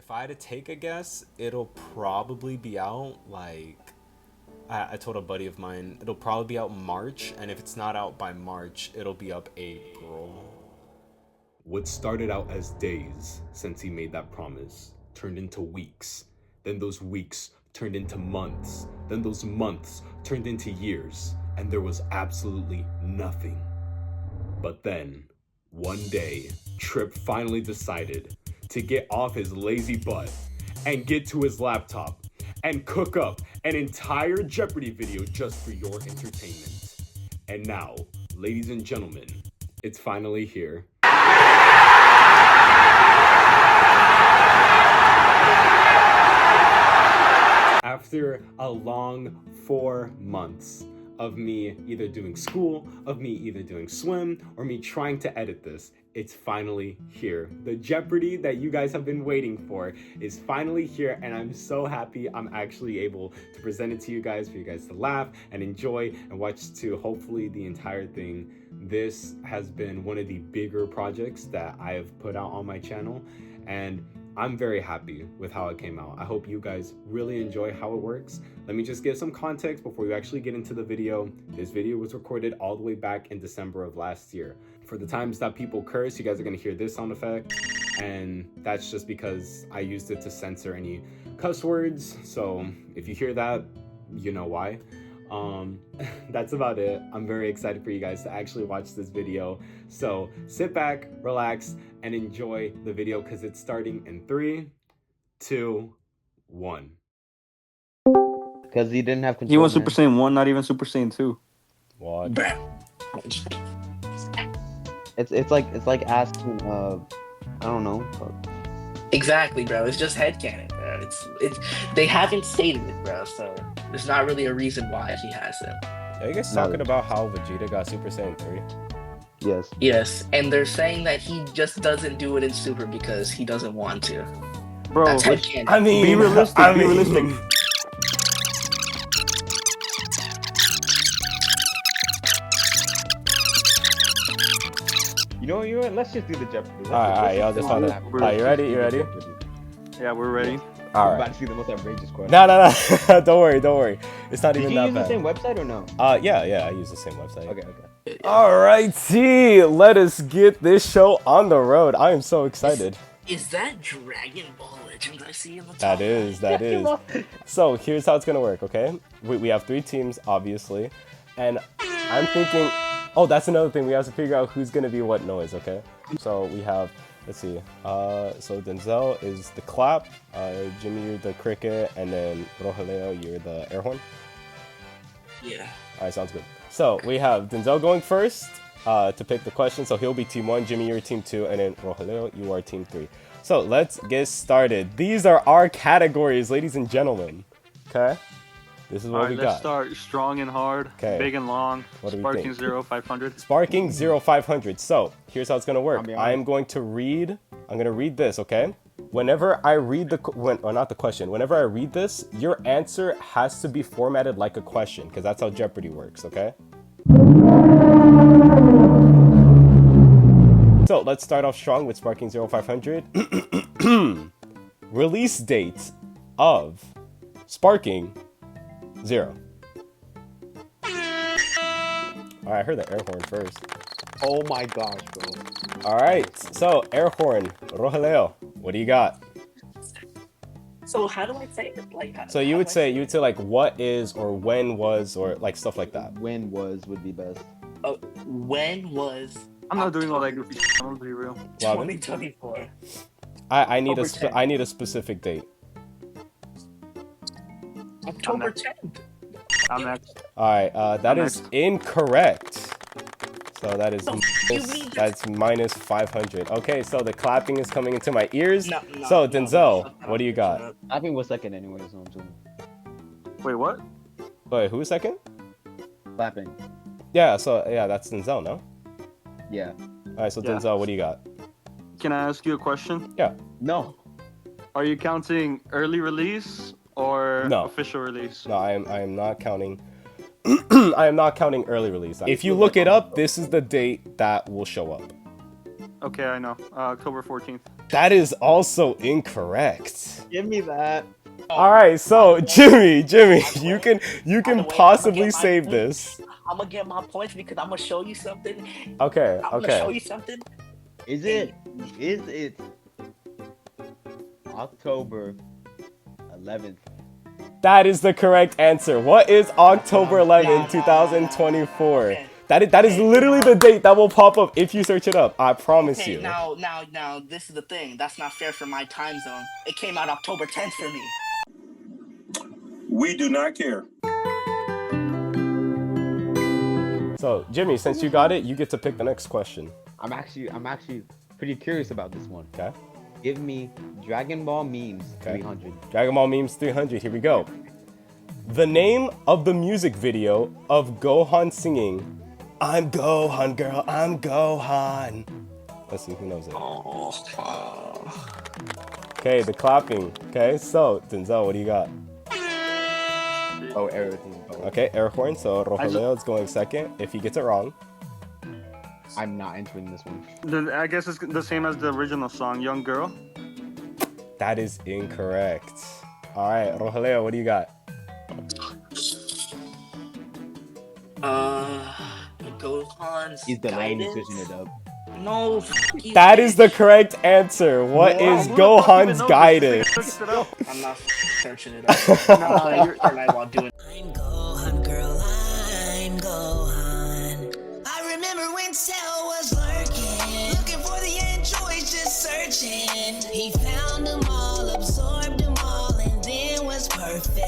If I had to take a guess, it'll probably be out like I told a buddy of mine it'll probably be out March, and if it's not out by March, it'll be up April. What started out as days since he made that promise turned into weeks. Then those weeks turned into months. Then those months turned into years, and there was absolutely nothing. But then, one day, Trip finally decided to get off his lazy butt and get to his laptop and cook up an entire Jeopardy video just for your entertainment. And now, ladies and gentlemen, it's finally here. After a long 4 months of me either doing school, of me either doing swim, or me trying to edit this, it's finally here. The Jeopardy that you guys have been waiting for is finally here, and I'm so happy I'm actually able to present it to you guys, for you guys to laugh and enjoy and watch to hopefully the entire thing. This has been one of the bigger projects that I have put out on my channel, and I'm very happy with how it came out. I hope you guys really enjoy how it works. Let me just give some context before we actually get into the video. This video was recorded all the way back in December of last year. For the times that people curse, you guys are gonna hear this sound effect, and that's just because I used it to censor any cuss words. So if you hear that, you know why. That's about it. I'm very excited for you guys to actually watch this video. So sit back, relax, and enjoy the video because it's starting in 3, 2, 1. Because he didn't have control. He went Super Saiyan 1, not even Super Saiyan 2. What? It's like asking I don't know. Exactly, bro. It's just headcanon, bro. It's they haven't stated it, bro. So there's not really a reason why he has it. Are you guys talking about how Vegeta got Super Saiyan 3? Yes. Yes, and they're saying that he just doesn't do it in Super because he doesn't want to. Bro, That's headcanon. I mean, be realistic. I Be mean- realistic. You know what? Let's just do the Jeopardy. Alright, y'all just found it. Alright, you ready? You ready? Yeah, we're ready. All I'm about right. to see the most outrageous question. No. Don't worry. It's not Did even you that use bad. the same website or no? Yeah, I use the same website. Okay. Alrighty, let us get this show on the road. I am so excited. Is that Dragon Ball Legends I see in the top? That is. So here's how it's gonna work, okay? We have 3 teams, obviously, and I'm thinking, oh, that's another thing. We have to figure out who's gonna be what noise, okay? So we have, let's see. So Denzel is the clap, Jimmy, you're the cricket, and then Rogelio, you're the air horn. Yeah. All right, sounds good. So we have Denzel going first to pick the question. So he'll be team 1, Jimmy, you're team 2, and then Rogelio, you are team 3. So let's get started. These are our categories, ladies and gentlemen. Okay? This is what we Alright, let's got. start strong and hard, 'Kay. big and long, What do we sparking think? 0, 500. Sparking 0500. So here's how it's gonna work. I'll be I'm going to read this, okay? Whenever I read not the question. Whenever I read this, your answer has to be formatted like a question, because that's how Jeopardy works, okay? So let's start off strong with Sparking 0500. Release date of Sparking 0. Alright, I heard the air horn first. Oh my gosh, bro. Alright, so air horn, Rogelio, what do you got? So how do I say it? Like, So you would say like what is or when was or like stuff like that. When would be best. when was I'm not doing all that goofy shit, I'm gonna be real. Robin? 2024? I need October 10th. I need a specific date. October 10th. I'm next. Alright, that I'm is next. incorrect. So that is So, you mean that's minus 500. Okay, so the clapping is coming into my ears. No, So no, Denzel, shut what do you up, got? shut up. I think we're second anyway, so I'm doing Wait, what? Wait, who's second? clapping. Yeah, so yeah, that's Denzel, no? Yeah. Alright, so Yeah. Denzel, what do you got? Can I ask you a question? No. Are you counting early release or No. official release? No, I am not counting. I am not counting early release. If you look it up, this is the date that will show up. Okay, I know. October 14th. That is also incorrect. Give me that. All right, so Jimmy, you By the can way, possibly save this. I'm gonna get my points because I'm gonna show you something. Okay, I'm gonna show okay. you something. Is it October 11th? That is the correct answer. What is October 11, Nah. 2024? Okay. That is literally the date that will pop up if you search it up. I promise Okay, you. now, this is the thing. That's not fair for my time zone. It came out October 10th for me. We do not care. So, Jimmy, since you got it, you get to pick the next question. I'm actually pretty curious about this one. Okay? Give me Dragon Ball memes Okay. 300. Dragon Ball memes 300. Here we go. The name of the music video of Gohan singing, "I'm Gohan, girl, I'm Gohan." Let's see who knows it. Okay, the clapping. Okay, so Denzel, what do you got? Oh, everything. Okay, air horn. So Rogelio is going second. If he gets it wrong, I'm not entering this one. I guess it's the same as the original song, Young Girl. that is incorrect. All right, Rogelio, what do you got? Gohan's He's delaying guidance. switching it up. No. That is the correct answer. What is Gohan's guidance? I'm not searching it up. While doing. I'm Gohan, girl, I'm Gohan. I remember when Cell was lurking, looking for the androids, just searching. He found them all, absorbed them all, and then was perfect.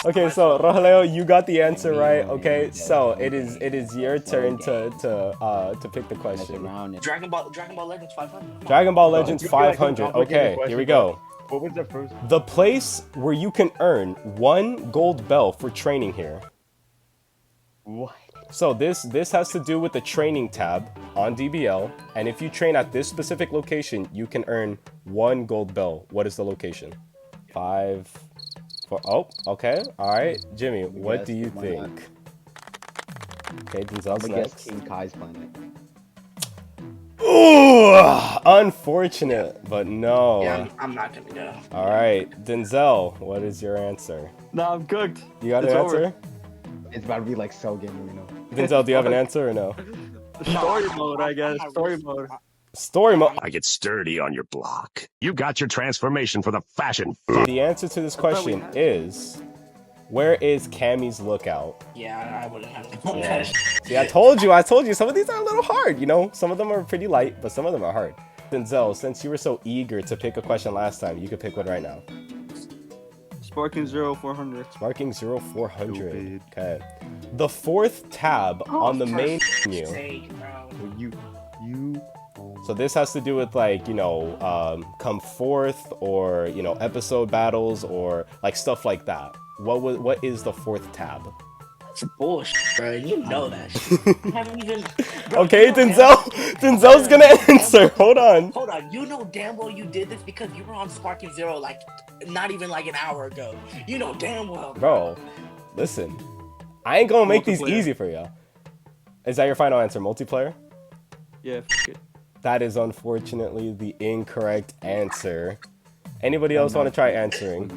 Okay, so Rogelio, you got the answer right. Okay, so it is your turn to pick the question. Dragon Ball Legends 500. Dragon Ball Legends 500. Okay, here we go. What was the first? The place where you can earn 1 gold bell for training here. What? So this has to do with the training tab on DBL, and if you train at this specific location, you can earn 1 gold bell. What is the location? 5, 4. Oh, okay. All right, Jimmy, what do you think? Okay, Denzel's I guess next. King Kai's planet. Ooh, unfortunate, but no. Yeah, I'm not gonna go. All right, Denzel, what is your answer? No, I'm cooked. You got an It's answer? over. It's about to be like Cell Game Arena. Denzel, do you have an answer or no? Story mode, I guess. Story mode. Story mode. I get sturdy on your block. You got your transformation for the fashion. The answer to this question is, where is Cammy's lookout? Yeah, I wouldn't have to. Yeah. See, I told you, some of these are a little hard, you know? Some of them are pretty light, but some of them are hard. Denzel, since you were so eager to pick a question last time, you could pick one right now. Sparking 0400. Sparking 0400. Okay. The 4th tab on the main menu. You. So this has to do with, like, you know, come forth, or, you know, episode battles, or like stuff like that. What is the 4th tab? It's bullshit, bro. You know that shit. I haven't even. Bro, Okay, you know Denzel's gonna answer. Hold on. Hold on. You know damn well you did this because you were on Sparking Zero like not even like an hour ago. You know damn well. Bro, listen. I ain't gonna make these Multiplayer. easy for you. Is that your final answer, multiplayer? Yeah, it. That is unfortunately the incorrect answer. Anybody else want to try answering?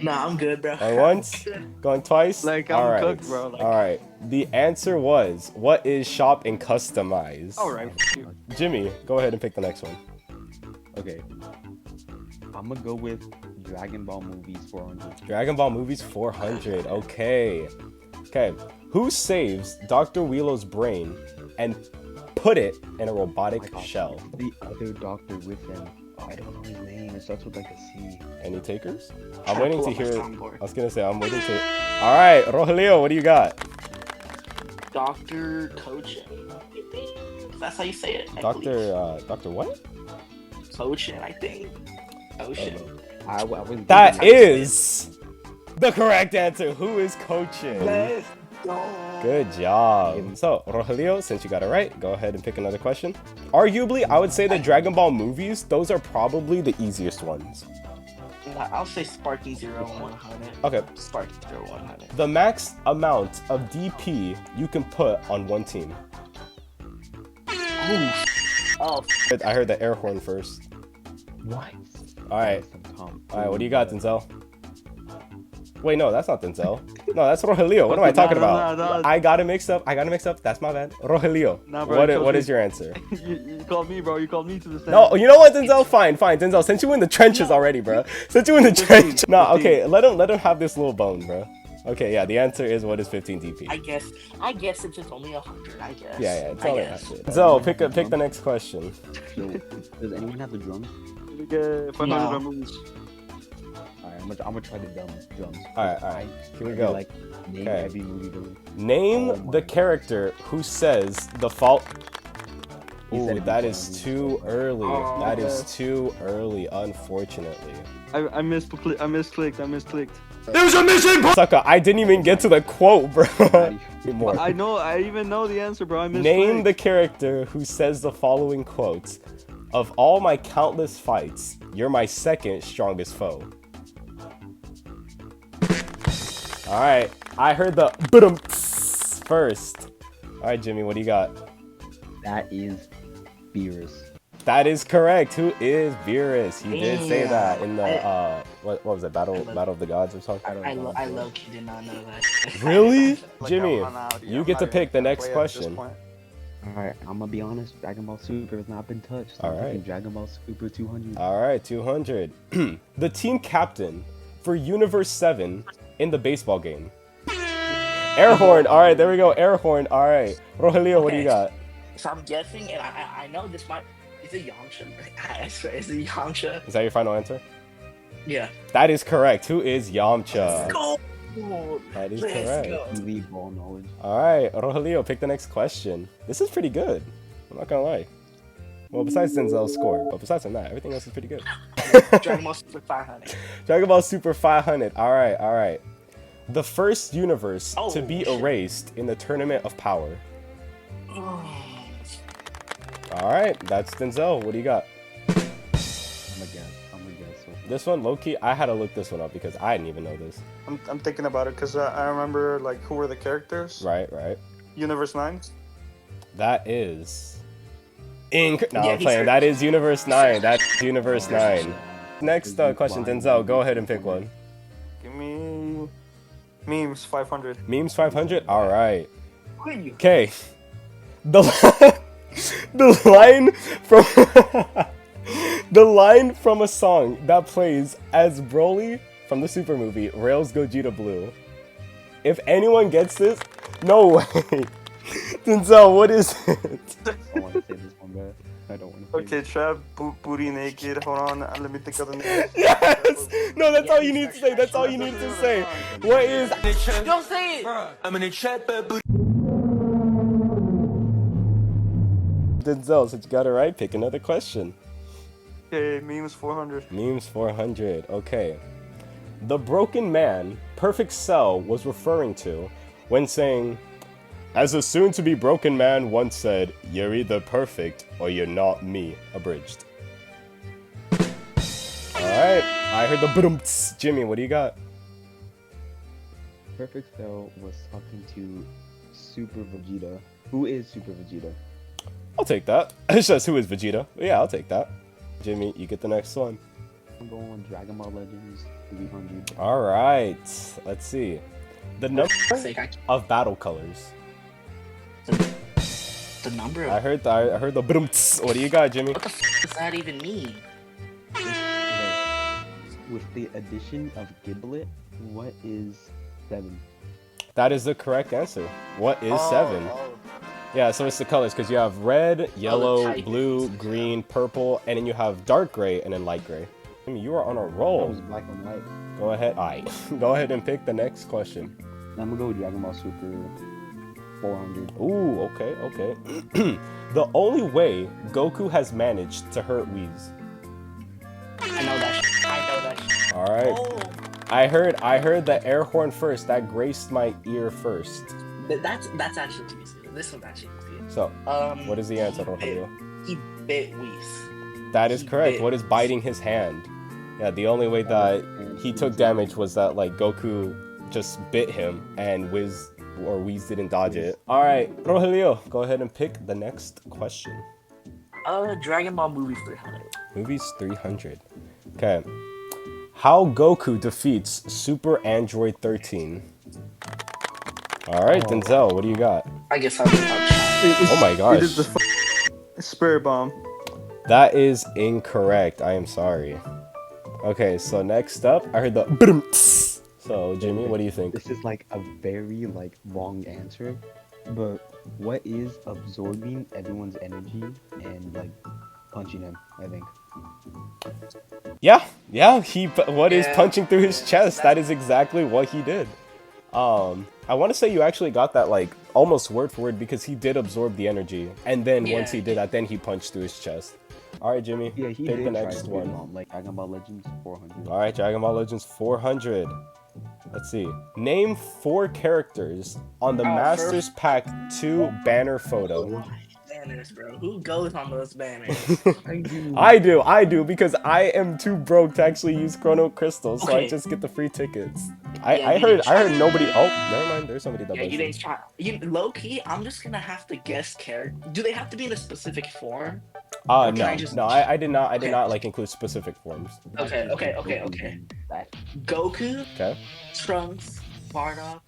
Nah, I'm good, bro. Going once? Going twice? Like, I'm Alright. cooked, bro. Like- Alright. The answer was, what is shop and customize? Alright. Jimmy, go ahead and pick the next one. Okay. I'm gonna go with Dragon Ball movies 400. Dragon Ball Movies 400. Okay. Okay. Who saves Dr. Wheelo's brain and put it in a robotic shell? The other doctor with him. Oh, I don't know his name. It starts with like a C. Any takers? I'm Trying waiting pull to up my hear. soundboard. I was gonna say I'm waiting to. All right, Rogelio, what do you got? Dr. Coachin. That's how you say it. Doctor what? Coachin, I think. Ocean. I was That thinking- is the correct answer. Who is coaching? Let's go. Good job. So, Rogelio, since you got it right, go ahead and pick another question. Arguably, I would say the Dragon Ball movies, those are probably the easiest ones. I'll say Sparking 0100. Okay. Sparking 0100. The max amount of DP you can put on one team. Oh, I heard the air horn first. What? All right. Tom. All right, what do you got, Denzel? Wait, no, that's not Denzel. No, that's Rogelio. What am I talking about? No. I got it mixed up. That's my bad. Rogelio. Nah, bro, What is your answer? you called me, bro. You called me to the stand. No, you know what, Denzel? Fine. Denzel, since you in the trenches already, bro. Since you in the trench. No, okay, let him have this little bone, bro. Okay, yeah, the answer is what is 15 DP? I guess since it's only 100, I guess. Yeah, it's all guess. right. Denzel, pick the next question. Yo, does anyone have the drums? We get 500 No. moves. Alright, I'm gonna try the drums. Alright. Here we go. Like, name Okay. every movie villain. Name Oh my the God. character who says the fault. He said Ooh, it that before, is I mean, too early. Oh, That is too early, unfortunately. I misclicked. Sucker, I didn't even get to the quote, bro. Need more. I know. I even know the answer, bro. I misclicked. Name the character who says the following quotes. Of all my countless fights, you're my second strongest foe. Alright, I heard the boom first. Alright, Jimmy, what do you got? That is Beerus. That is correct. Who is Beerus? He did say that in the what was it? Battle of the Gods or something? I low-key did not know that. Really? Like, Jimmy, I'm out. you I'm get to not pick the even next gonna play at this question. point. Alright, I'm gonna be honest. Dragon Ball Super has not been touched. I'm Alright. picking Dragon Ball Super 200. Alright, 200. The team captain for Universe 7 in the baseball game. Air horn. Alright, there we go. Air horn. Alright. Rogelio, what do you got? So I'm guessing, and I know this might. Is it Yamcha? I swear, is it Yamcha? Is that your final answer? Yeah. That is correct. Who is Yamcha? Go! That is Let's correct. go. You leave ball knowledge. Alright, Rogelio, pick the next question. This is pretty good. I'm not gonna lie. Well, besides Denzel's score, but besides from that, everything else is pretty good. Dragon Ball Super 500. Dragon Ball Super 500. Alright. The first universe Oh, to be shit. erased in the Tournament of Power. Alright, that's Denzel. What do you got? I'm gonna guess. So. This one, low-key, I had to look this one up because I didn't even know this. I'm thinking about it because I remember like who were the characters. Right. Universe 9. That is... No, Yeah, I'm he playing. said- That is Universe 9. That's Universe 9. Next question, Denzel. Go ahead and pick one. Give me memes 500. Memes 500? Alright. Who are you? Okay. The line from the line from a song that plays as Broly from the Super movie Rails Gogeta Blue. If anyone gets this, no way. Denzel, what is it? I want to say this one, but I don't want to. Okay, trap, booty naked. Hold on, let me think of the name. Yes! No, that's all you need to say. That's all you need to say. What is Don't say it! Denzel? Since you got it right, pick another question. Okay, memes 400. Memes 400. Okay. The broken man Perfect Cell was referring to when saying, as a soon-to-be broken man once said, you're either perfect or you're not me. Abridged. Alright, I heard the boom. Jimmy, what do you got? Perfect Cell was talking to Super Vegeta. Who is Super Vegeta? I'll take that. It's just who is Vegeta. But yeah, I'll take that. Jimmy, you get the next one. I'm going on Dragon Ball Legends 300. Alright, let's see. The number Sake, of battle colors. the number I of. heard the boom. What do you got, Jimmy? What the f does that even mean? With the addition of Giblet, what is 7? That is the correct answer. What is 7? Yeah, so it's the colors because you have red, yellow, type. blue, green, purple, and then you have dark gray and then light gray. I mean, you are on a That roll. was black and white. Go ahead. Alright. Go ahead and pick the next question. I'm gonna go with Dragon Ball Super 400. Ooh, okay. The only way Goku has managed to hurt Whis. I know that shit. Alright. Oh, I heard the air horn first. That graced my ear first. that's actually easy. This one's actually easy. So, what is the answer, he bit- Rogelio? He bit Whis. That is He correct. bit What is biting his hand? Yeah, the only way that he took damage was that like Goku just bit him and Whis didn't dodge it. All right, Rogelio, go ahead and pick the next question. Dragon Ball Movie 300. Movies 300. Okay. How Goku defeats Super Android 13. All right, Denzel, what do you got? I guess I'll try. Oh my It is gosh. the Spirit Bomb. That is incorrect. I am sorry. Okay, so next up, I heard the brrrm-ts. So, Jimmy, what do you think? This is like a very wrong answer, but what is absorbing everyone's energy and punching him? I think. Yeah, what is Yeah. punching through his chest? That is exactly what he did. I want to say you actually got that almost word for word because he did absorb the energy, and then once he did that, then he punched through his chest. All right, Jimmy, Yeah, he pick did the try next Spirit one. Bomb, like Dragon Ball Legends 400. All right, Dragon Ball Legends 400. Let's see. Name 4 characters on the Masters Pack 2 banner photo. Banners, bro. Who goes on those banners? I do, because I am too broke to actually use Chrono Crystals, so I Okay. just get the free tickets. Yeah, I you heard didn't try. nobody. Oh, never mind. There's somebody that Yeah, you buzzed didn't try. Low key, I'm just gonna have to guess character. Do they have to be in a specific form? No, can I just- no, I did not. I did Okay. not include specific forms. Okay. Goku, Okay. Trunks, Bardock.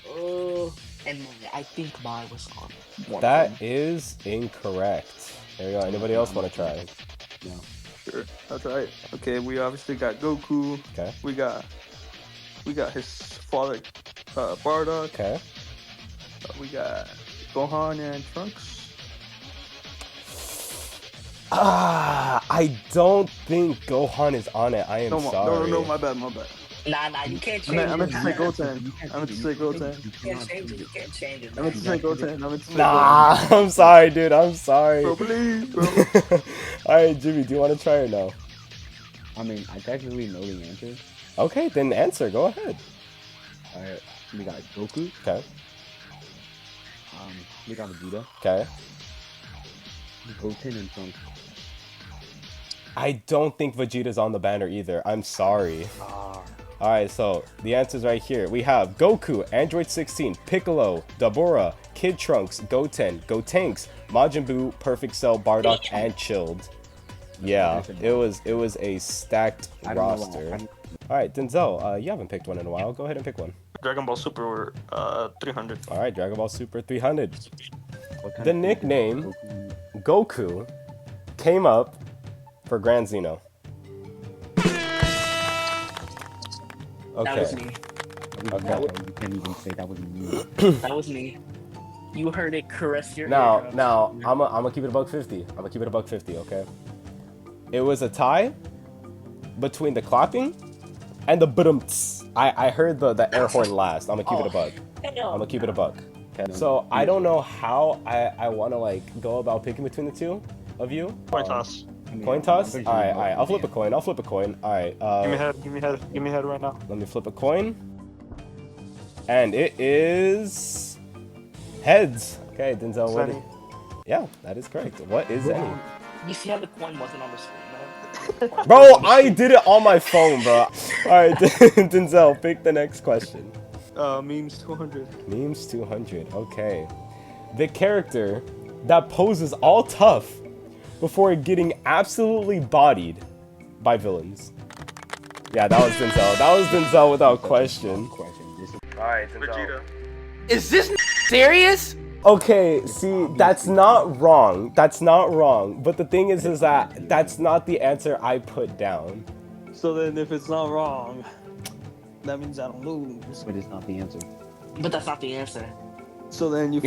Oh, and I think Mai was on one. That is incorrect. There you go. Anybody else want to try? Sure, that's right. Okay, we obviously got Goku. Okay. We got his father, Bardock. Okay. We got Gohan and Trunks. I don't think Gohan is on it. I am sorry. No, my bad. Nah, you can't change I meant it. to say Goten. I meant to say Goten. You can't change it. You can't change it. I meant to say Goten. Nah, I'm sorry, dude. I'm sorry. Bro, please, bro. All right, Jimmy, do you want to try it now? I mean, I technically know the answer. Okay, then answer. Go ahead. Alright, we got Goku. Okay. We got Vegeta, Okay. Goten, and Trunks. I don't think Vegeta's on the banner either. I'm sorry. Alright, so the answer's right here. We have Goku, Android 16, Piccolo, Dabura, Kid Trunks, Goten, Gotenks, Majin Buu, Perfect Cell, Bardock, and Chilled. Yeah, it was a stacked I don't know roster. why. Alright, Denzel, you haven't picked one in a while. Go ahead and pick one. Dragon Ball Super 300. Alright, Dragon Ball Super 300. What kind The of nickname Goku- Goku came up for Grand Zeno. That was Okay. me. Okay. You can't even say that was me. That was me. You heard it. Caress your Now, eardrums. I'm gonna keep it $1.50. I'm gonna keep it $1.50. Okay. It was a tie between the clapping and the bumps. I heard the air horn last. I'm gonna keep it $1. I'm gonna keep it $1. Okay. So I don't know how I want to go about picking between the two of you. Coin toss. Coin toss. All right. I'll flip a coin. All right. Give me head right now. Let me flip a coin. And it is heads. Okay, Denzel. What? Sunny. Yeah, that is correct. What is any? You see how the coin wasn't on the screen, though? Bro, I did it on my phone, bro. All right, Denzel, pick the next question. Memes 200. Memes 200. Okay. The character that poses all tough before getting absolutely bodied by villains. Yeah, that was Denzel. That was Denzel without question. Alright, Vegeta. Is this serious? Okay, see, that's not wrong. That's not wrong. But the thing is that that's not the answer I put down. So then, if it's not wrong, that means I don't lose. But it's not the answer. But that's not the answer. So then you.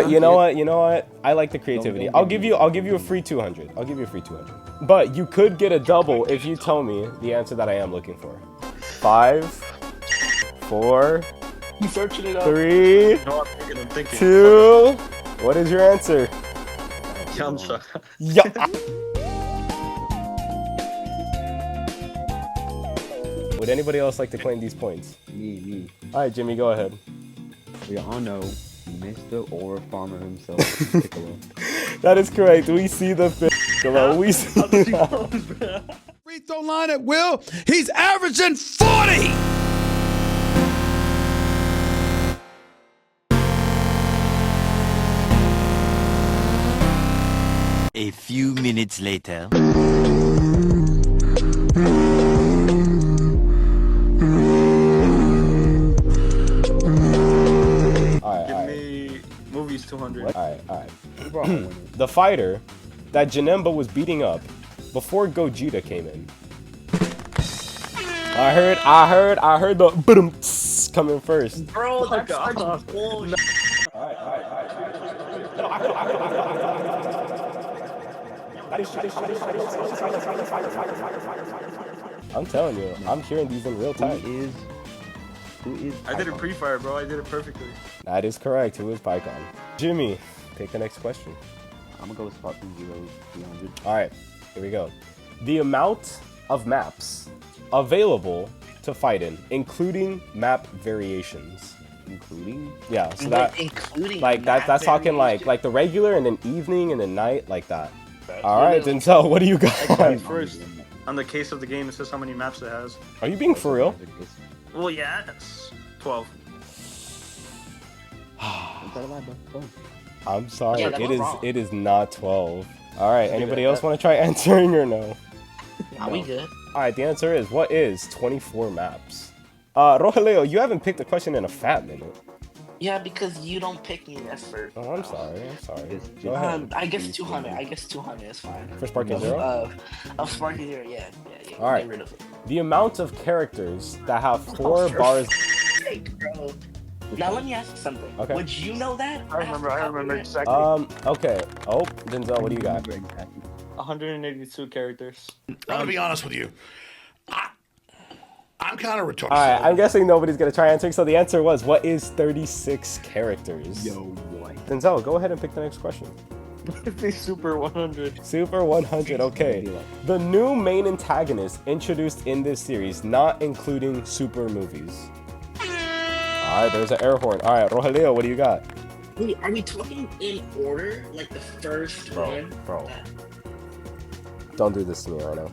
You know what? I like the creativity. Don't I'll give you a free 200. I'll give you a free 200. But you could get a double if you tell me the answer that I am looking for. 5, 4, You searching it up. 3, No, I'm thinking. 2. What is your answer? Yamcha. Yeah. Would anybody else like to claim these points? Me. All right, Jimmy, go ahead. We all know Mr. Aura Farmer himself, Piccolo. That is correct. We see the Piccolo. We see that. Free throw line at will. He's averaging 40. A few minutes later. Give me movies 200. Alright. The fighter that Janemba was beating up before Gogeta came in. I heard the boom coming first. Bro, that's such bullshit. I'm telling you, I'm hearing these in real time. Who is? I did it pre-fire, bro. I did it perfectly. That is correct. Who is Pycon? Jimmy, take the next question. I'm gonna go with spot from 0 to 100. Alright, here we go. The amount of maps available to fight in, including map variations. Including? Yeah, so that including like map that's talking variation? like the regular and then evening and then night like that. Alright, Denzel, what do you got? First, on the case of the game, it says how many maps it has. Are you being for real? Well, yes. 12. I'm sorry, Yeah, that was wrong. it is not 12. Alright, anybody else want to try answering or no? Are we good? Alright, the answer is, what is 24 maps? Rogelio, you haven't picked a question in a fat minute. Yeah, because you don't pick me as first. Oh, I'm sorry. Go ahead. I guess 200. I guess 200 is fine. For Sparking Zero? Of Sparky Zero, yeah. All right. Get rid of it. The amount of characters that have 4 bars. Bro. Now let me ask you something. Okay. Would you know that? I remember exactly. Okay. Oh, Denzel, what do you got? 182 characters. I'm gonna be honest with you. I'm kind of retarded. Alright, I'm guessing nobody's gonna try answering, so the answer was, what is 36 characters? Yo, boy. Denzel, go ahead and pick the next question. Super 100. Super 100, okay. The new main antagonist introduced in this series, not including super movies. Alright, there's an air horn. Alright, Rogelio, what do you got? Wait, are we talking in order? Like the first one? Bro. Don't do this to me right now.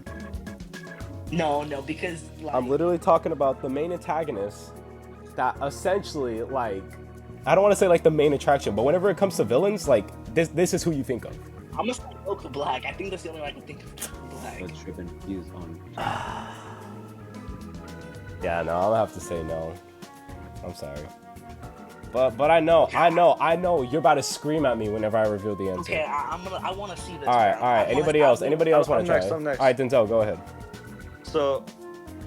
No, because like, I'm literally talking about the main antagonist that essentially, like, I don't want to say like the main attraction, but whenever it comes to villains, like, this is who you think of. I'm gonna say Goku Black. I think that's the only one I can think of. Goku Black. But tripping. He is on. Yeah, no, I'll have to say no. I'm sorry. But I know, you're about to scream at me whenever I reveal the answer. Okay, I want to see this. Alright, anybody else want to try? I'm next. Alright, Denzel, go ahead. So,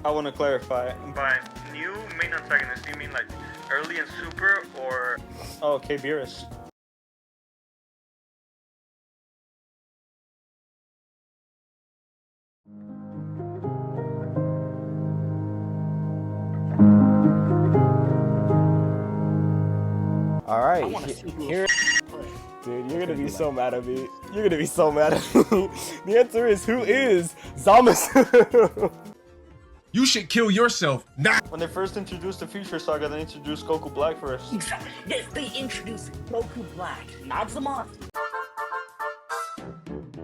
I want to clarify. By new main antagonist, do you mean like early and super or... Oh, okay, Beerus. Alright, here... Dude, you're gonna be so mad at me. You're gonna be so mad at me. The answer is, who is Zamasu? You should kill yourself now. When they first introduced the Future Saga, they introduced Goku Black first. Exactly. Yes, they introduced Goku Black, not Zamasu.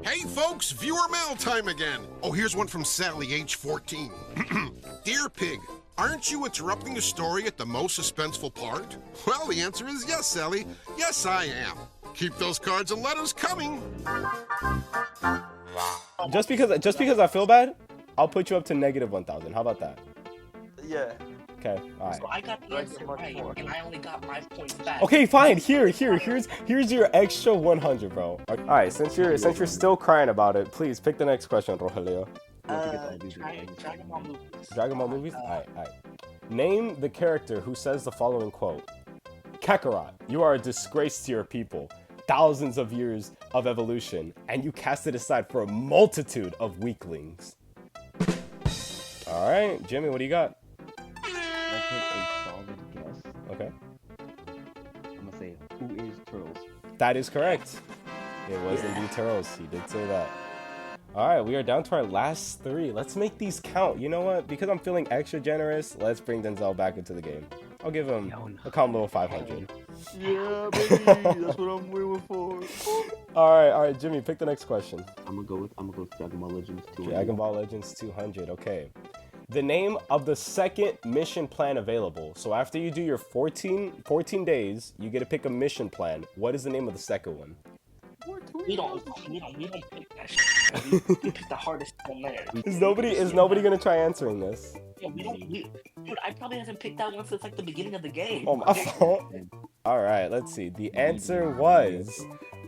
Hey folks, viewer mail time again. Oh, here's one from Sally, age 14. Dear Pig, aren't you interrupting the story at the most suspenseful part? Well, the answer is yes, Sally. Yes, I am. Keep those cards and letters coming. Just because I feel bad, I'll put you up to -1,000. How about that? Yeah. Okay, alright. So I got the answer right, and I only got 5 points back. Okay, fine. Here's your extra 100, bro. Alright, since you're still crying about it, please pick the next question, Rogelio. Dragon Ball movies. Dragon Ball movies? Alright. Name the character who says the following quote. Kakarot, you are a disgrace to your people. Thousands of years of evolution, and you cast it aside for a multitude of weaklings. Alright, Jimmy, what do you got? I'll take a solid guess. Okay. I'm gonna say, who is Turtles? That is correct. It was indeed Turtles. He did say that. Alright, we are down to our last 3. Let's make these count. You know what? Because I'm feeling extra generous, let's bring Denzel back into the game. I'll give him a calm little 500. Yeah, baby. That's what I'm waiting for. Alright, Jimmy, pick the next question. I'm gonna go with Dragon Ball Legends 200. Dragon Ball Legends 200, okay. The name of the second mission plan available. So after you do your 14 days, you get to pick a mission plan. What is the name of the second one? What? Who We don't pick that shit. We pick the hardest one there. Is nobody gonna try answering this? Yeah, dude, I probably haven't picked that one since like the beginning of the game. Oh, my fault. All right, let's see. The answer was,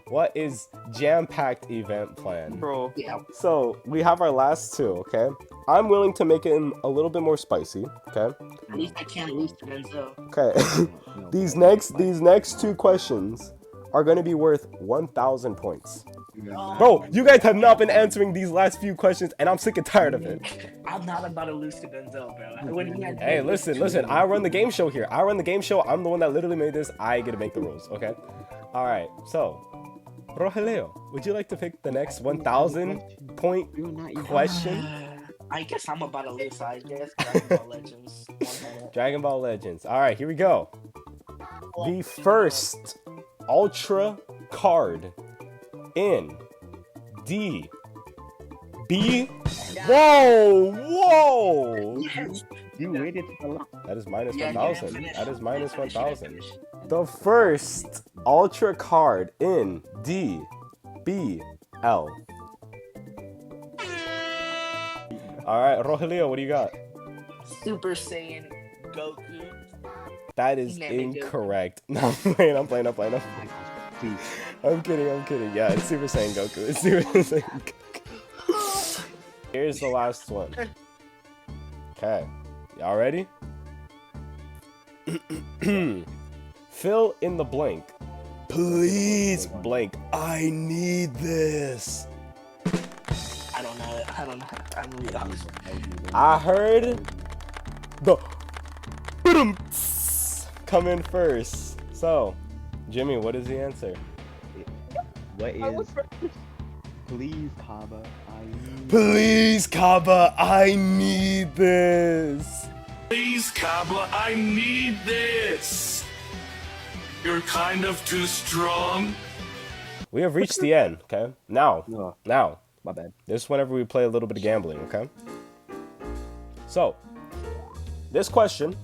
what is jam-packed event plan? Bro. Yeah. So we have our last two, okay? I'm willing to make it a little bit more spicy, okay? At least I can't lose to Denzel. Okay. these next two questions are gonna be worth 1,000 points. Bro, you guys have not been answering these last few questions, and I'm sick and tired of it. I'm not about to lose to Denzel, bro. When he had Hey, listen. I run the game show here. I'm the one that literally made this. I get to make the rules, okay? All right. So, Rogelio, would you like to pick the next 1,000 point question? I guess I'm about to lose. So I guess Dragon Ball Legends. Dragon Ball Legends. All right, here we go. The first Ultra card in D B. Whoa! You waited to the last. That is minus Yeah, 1,000. finish. That is minus Finish, 1,000. finish. The first Ultra card in D B L. All right, Rogelio, what do you got? Super Saiyan Goku. That is Never do. incorrect. No, I'm playing. Please. I'm kidding. Yeah, it's Super Saiyan Goku. It's Super Saiyan Goku. Here's the last one. Okay, y'all ready? Fill in the blank. Please, blank. I need this. I don't know. I'm really honest. I heard the come in first. So, Jimmy, what is the answer? What is? Please, Kaba. Please, Kaba, I need this. Please, Kaba, I need this. You're kind of too strong. We have reached the end, okay? Now, My bad. this is whenever we play a little bit of gambling, okay? So, this question,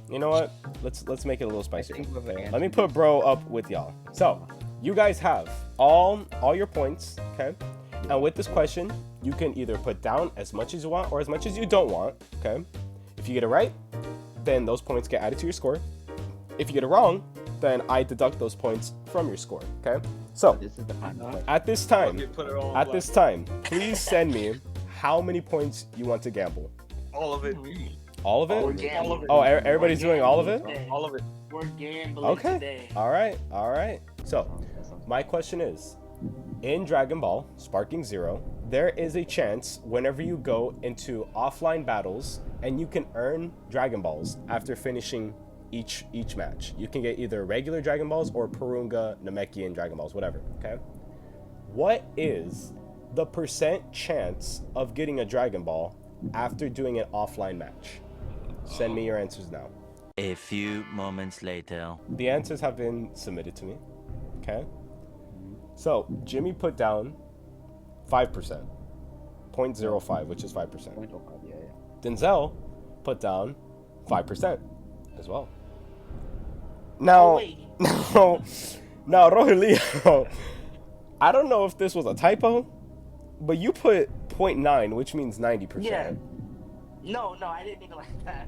you know what? Let's make it a little spicier. Okay? Let me put bro up with y'all. So, you guys have all your points, okay? And with this question, you can either put down as much as you want or as much as you don't want, okay? If you get it right, then those points get added to your score. If you get it wrong, then I deduct those points from your score, okay? So, This is the final. at this time, Okay, put it all on please send me how many points you want to gamble. All of it. All of We're it? gambling. Oh, everybody's doing all of it? All of it. We're gambling Okay. today. All right. So, my question is, in Dragon Ball Sparking Zero, there is a chance whenever you go into offline battles and you can earn Dragon Balls after finishing each match. You can get either regular Dragon Balls or Purunga, Namekian Dragon Balls, whatever, okay? What is the % chance of getting a Dragon Ball after doing an offline match? Send me your answers now. A few moments later. The answers have been submitted to me, okay? So, Jimmy put down 5%, 0.05, which is 5%. 0.05, yeah. Denzel put down 5% as well. Now, now, Rogelio, I don't know if this was a typo, but you put 0.9, which means 90%. Yeah. No, I didn't mean it like that.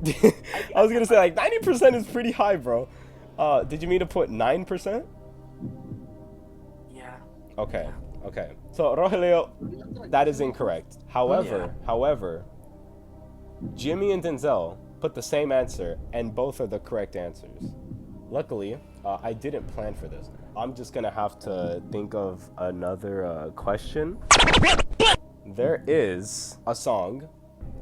I was gonna say, like, 90% is pretty high, bro. Did you mean to put 9%? Yeah. Okay. So, Rogelio, that is incorrect. However, Jimmy and Denzel put the same answer, and both are the correct answers. Luckily, I didn't plan for this. I'm just gonna have to think of another question. There is a song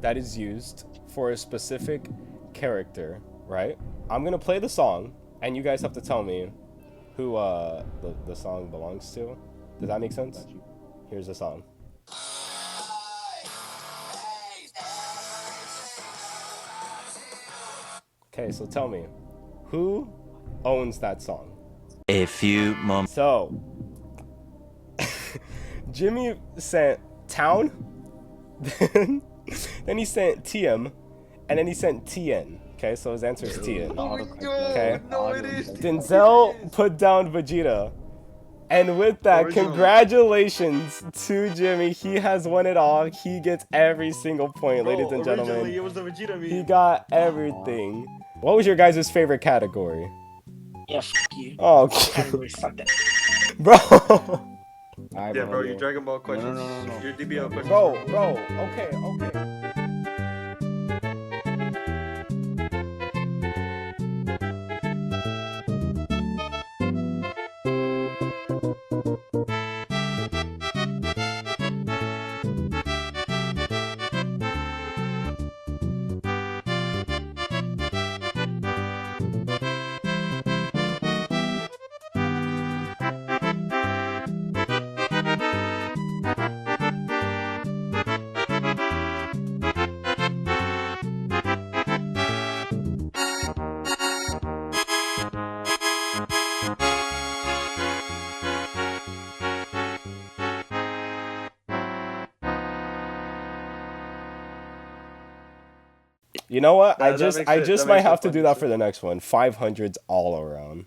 that is used for a specific character, right? I'm gonna play the song, and you guys have to tell me who the song belongs to. Does that make sense? Here's the song. Okay, so tell me, who owns that song? A few moments. So, Jimmy sent Town, then he sent TM, and then he sent TN. Okay, so his answer is TN. Okay. No, it is. Denzel put down Vegeta, And with that, Original. congratulations to Jimmy. He has won it all. He gets every single point, ladies and Originally, gentlemen. it was the Vegeta meme. He got everything. What was your guys' favorite category? Yeah, fuck you. Oh, Category, fuck that. bro. Alright, Yeah, bro, Rogelio. your Dragon Ball No, questions. no. Your DBL questions. Bro. Okay. You know what? That I makes just it might have to fun do that for the next one. 500s all around.